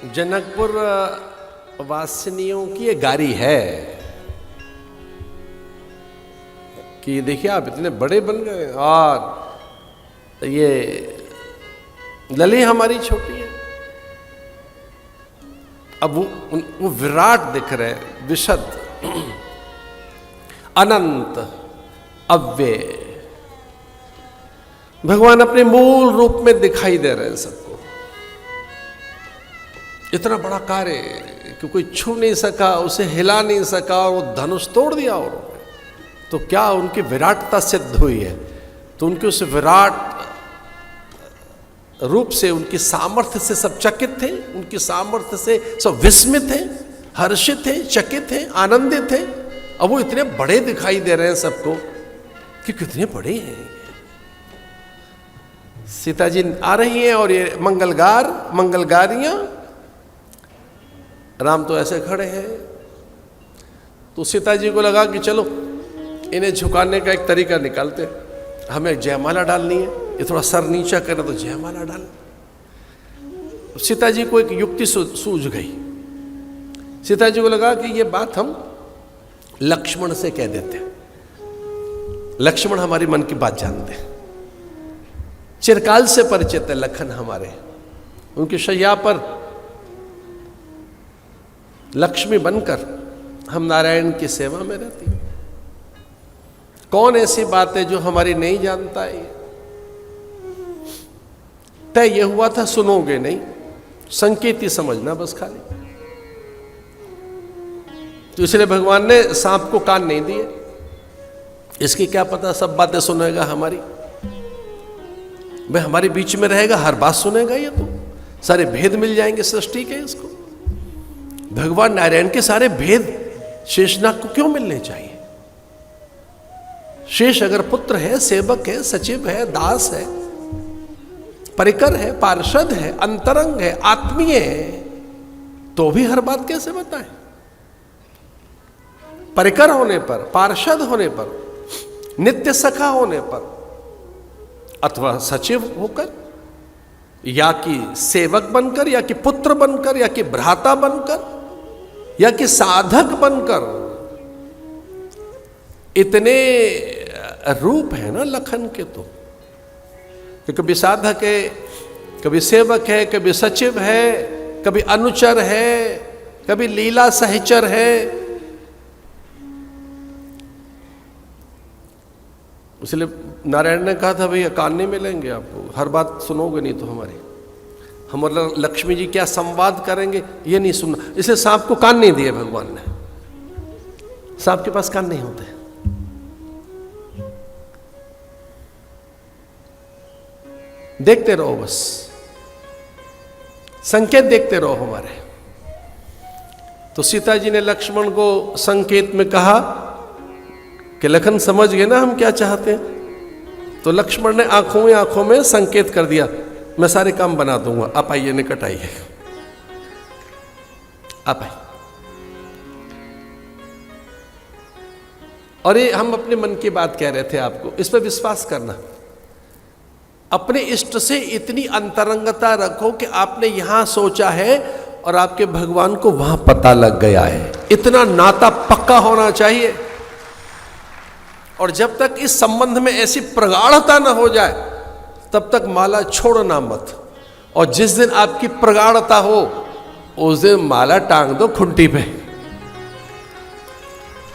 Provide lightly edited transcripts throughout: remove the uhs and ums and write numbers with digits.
जनकपुर वासिनियों की ये गारी है कि देखिए आप इतने बड़े बन गए और ये लली हमारी छोटी है। अब वो विराट दिख रहे हैं, विशद, अनंत, अव्यय। भगवान अपने मूल रूप में दिखाई दे रहे हैं सबको। इतना बड़ा कार्य कि कोई छू नहीं सका, उसे हिला नहीं सका और वो धनुष तोड़ दिया उन्होंने, तो क्या उनकी विराटता सिद्ध हुई है। तो उनके उस विराट रूप से, उनकी सामर्थ्य से सब चकित थे, उनकी सामर्थ्य से सब विस्मित थे, हर्षित थे, चकित थे, आनंदित थे। अब वो इतने बड़े दिखाई दे रहे हैं सबको कि कितने बड़े हैं। सीता जी आ रही हैं और ये मंगलगारियां, राम तो ऐसे खड़े हैं। तो सीता जी को लगा कि चलो इन्हें झुकाने का एक तरीका निकालते, हमें जयमाला डालनी है, ये थोड़ा सर नीचा करे तो जयमाला डाल। सीता जी को एक युक्ति सूझ गई। सीता जी को लगा कि ये बात हम लक्ष्मण से कह देते हैं। लक्ष्मण हमारी मन की बात जानते हैं, चिरकाल से परिचित है लखन हमारे। उनकी शैया पर लक्ष्मी बनकर हम नारायण की सेवा में रहती हैं। कौन ऐसी बात है जो हमारी नहीं जानता है। तय ये हुआ था सुनोगे नहीं, संकेत ही समझना बस खाली। तो इसलिए भगवान ने सांप को कान नहीं दिए। इसकी क्या पता सब बातें सुनेगा हमारी, भाई हमारे बीच में रहेगा, हर बात सुनेगा। ये तो सारे भेद मिल जाएंगे सृष्टि के इसको। भगवान नारायण के सारे भेद शेषनाग को क्यों मिलने चाहिए। शेष अगर पुत्र है, सेवक है, सचिव है, दास है, परिकर है, पार्षद है, अंतरंग है, आत्मीय है, तो भी हर बात कैसे बताएं। परिकर होने पर, पार्षद होने पर, नित्य सखा होने पर, अथवा सचिव होकर, या कि सेवक बनकर, या कि पुत्र बनकर, या कि भ्राता बनकर, या कि साधक बनकर, इतने रूप है ना लखन के। तो कि कभी साधक है, कभी सेवक है, कभी सचिव है, कभी अनुचर है, कभी लीला सहचर है। इसलिए नारायण ने कहा था भैया कान नहीं मिलेंगे आपको, हर बात सुनोगे नहीं तो हमारी, हम और लक्ष्मी जी क्या संवाद करेंगे ये नहीं सुनना। इसलिए सांप को कान नहीं दिए भगवान ने। सांप के पास कान नहीं होते। देखते रहो बस, संकेत देखते रहो हमारे। तो सीता जी ने लक्ष्मण को संकेत में कहा कि लखन समझ गए ना हम क्या चाहते हैं। तो लक्ष्मण ने आंखों में संकेत कर दिया, मैं सारे काम बना दूंगा, आप आइए, निकट आइए, आप आइए। और ये हम अपने मन की बात कह रहे थे आपको, इस पर विश्वास करना। अपने इष्ट से इतनी अंतरंगता रखो कि आपने यहां सोचा है और आपके भगवान को वहां पता लग गया है। इतना नाता पक्का होना चाहिए। और जब तक इस संबंध में ऐसी प्रगाढ़ता न हो जाए तब तक माला छोड़ना मत। और जिस दिन आपकी प्रगाढ़ता हो उस दिन माला टांग दो खुंटी पे,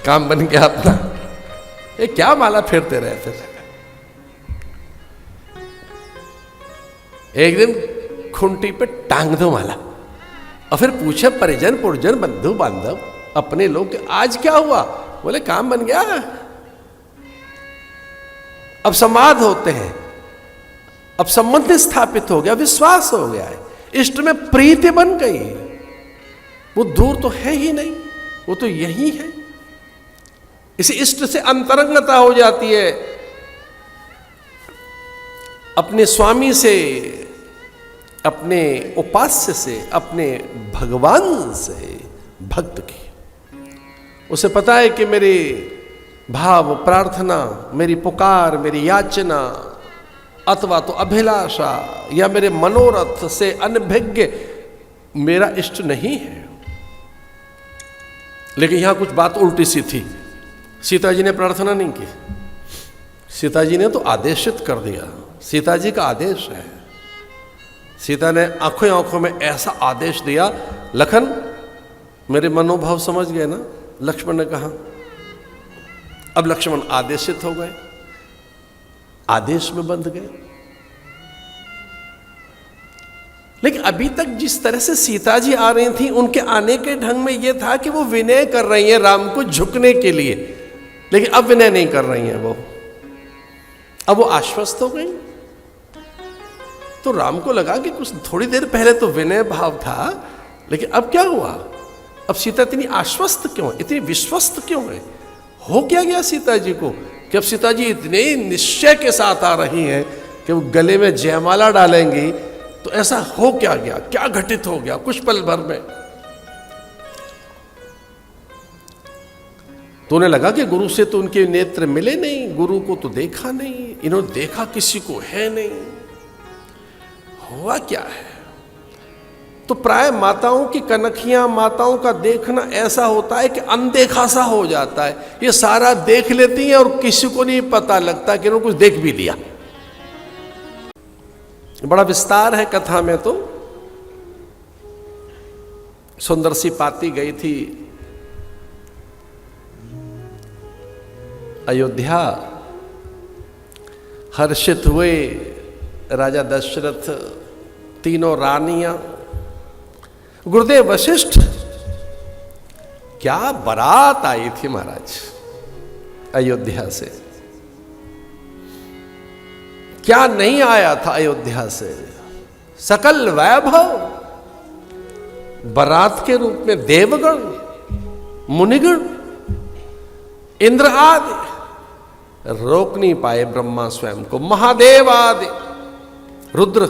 काम बन गया अपना। ये क्या माला फेरते रहे फिर। एक दिन खुंटी पे टांग दो माला और फिर पूछे परिजन पुरजन बंधु बांधव अपने लोग आज क्या हुआ। बोले काम बन गया, अब संवाद होते हैं, अब संबंध स्थापित हो गया, विश्वास हो गया है, इष्ट में प्रीति बन गई। वो दूर तो है ही नहीं, वो तो यही है। इसी इष्ट से अंतरंगता हो जाती है अपने स्वामी से, अपने उपास्य से, अपने भगवान से, भक्त की। उसे पता है कि मेरे भाव, प्रार्थना, मेरी पुकार, मेरी याचना अथवा तो अभिलाषा या मेरे मनोरथ से अनभिज्ञ मेरा इष्ट नहीं है। लेकिन यहां कुछ बात उल्टी सी थी। सीता जी ने प्रार्थना नहीं की, सीता जी ने तो आदेशित कर दिया। सीता जी का आदेश है। सीता ने आंखों आंखों में ऐसा आदेश दिया, लखन मेरे मनोभाव समझ गए ना? लक्ष्मण ने कहा। अब लक्ष्मण आदेशित हो गए, आदेश में बंध गए। लेकिन अभी तक जिस तरह से सीता जी आ रही थी, उनके आने के ढंग में यह था कि वो विनय कर रही हैं राम को झुकने के लिए, लेकिन अब विनय नहीं कर रही हैं वो। अब वो आश्वस्त हो गई। तो राम को लगा कि कुछ थोड़ी देर पहले तो विनय भाव था, लेकिन अब क्या हुआ? अब सीता इतनी आश्वस्त क्यों, इतनी विश्वस्त क्यों है? हो क्या गया सीता जी को कि अब सीता जी इतने निश्चय के साथ आ रही हैं कि वो गले में जयमाला डालेंगी? तो ऐसा हो क्या गया, क्या घटित हो गया कुछ पल भर में? तो उन्हें लगा कि गुरु से तो उनके नेत्र मिले नहीं, गुरु को तो देखा नहीं, इन्होंने देखा किसी को है नहीं। हुआ क्या है? तो प्राय माताओं की कनखियां, माताओं का देखना ऐसा होता है कि अनदेखा सा हो जाता है। ये सारा देख लेती हैं और किसी को नहीं पता लगता कि इन्होंने कुछ देख भी लिया। बड़ा विस्तार है कथा में। तो सुंदर सी पाती गई थी अयोध्या, हर्षित हुए राजा दशरथ, तीनों रानियां, गुरुदेव वशिष्ठ। क्या बारात आई थी महाराज अयोध्या से, क्या नहीं आया था अयोध्या से? सकल वैभव बारात के रूप में देवगण, मुनिगण, इंद्र आदि रोक नहीं पाए ब्रह्मा स्वयं को, महादेव आदि, रुद्र,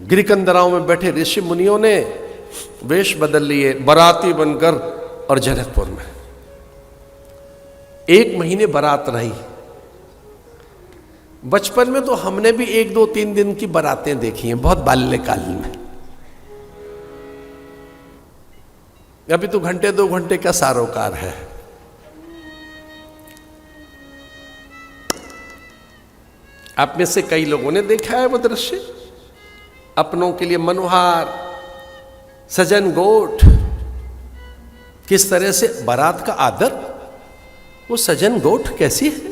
गिरिकंदराओं में बैठे ऋषि मुनियों ने वेश बदल लिए बाराती बनकर, और जनकपुर में 1 महीने बारात रही। बचपन में तो हमने भी 1, 2, 3 दिन की बारातें देखी हैं, बहुत बाल्यकाल में। अभी तो घंटे 2 घंटे का सारोकार है। आप में से कई लोगों ने देखा है वो दृश्य। अपनों के लिए मनोहार, सजन गोठ, किस तरह से बारात का आदर। वो सजन गोठ कैसी है?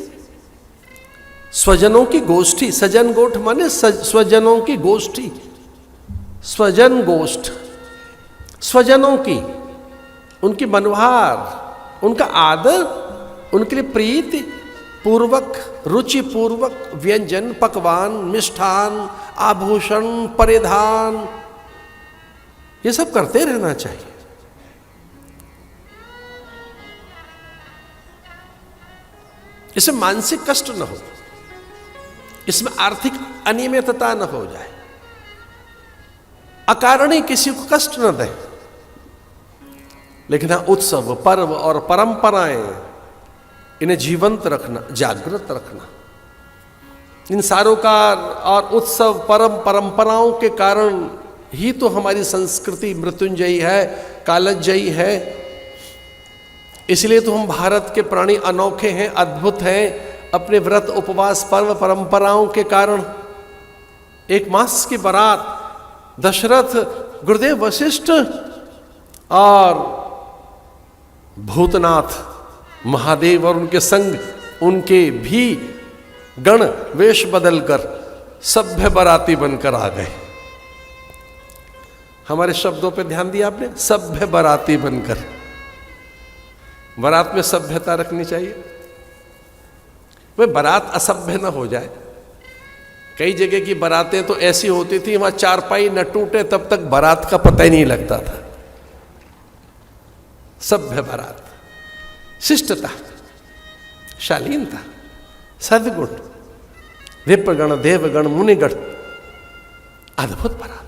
स्वजनों की गोष्ठी। सजन गोठ माने स्वजनों की गोष्ठी, स्वजन गोष्ठ, स्वजनों की, उनकी मनोहार, उनका आदर, उनके लिए प्रीति पूर्वक, रुचि पूर्वक व्यंजन, पकवान, मिष्ठान, आभूषण, परिधान, ये सब करते रहना चाहिए। इसमें मानसिक कष्ट न हो, इसमें आर्थिक अनियमितता न हो जाए, अकारण ही किसी को कष्ट न दे। लेकिन हाँ, उत्सव, पर्व और परंपराएं, इन्हें जीवंत रखना, जागृत रखना। इन सारोकार और उत्सव, परंपराओं के कारण ही तो हमारी संस्कृति मृत्युंजयी है, कालजयी है। इसलिए तो हम भारत के प्राणी अनोखे हैं, अद्भुत हैं, अपने व्रत, उपवास, पर्व, परंपराओं के कारण। 1 मास की बारात, दशरथ, गुरुदेव वशिष्ठ और भूतनाथ महादेव और उनके संग उनके भी गण वेश बदलकर सभ्य बाराती बनकर आ गए। हमारे शब्दों पे ध्यान दिया आपने? सभ्य बाराती बनकर। बारात में सभ्यता रखनी चाहिए, वह बारात असभ्य न हो जाए। कई जगह की बारातें तो ऐसी होती थी, वहां चारपाई न टूटे तब तक बारात का पता ही नहीं लगता था। सभ्य बारात, शिष्टता, शालीनता, सद्गुण, विप्रगण, देवगण, मुनिगण, अद्भुत बारात।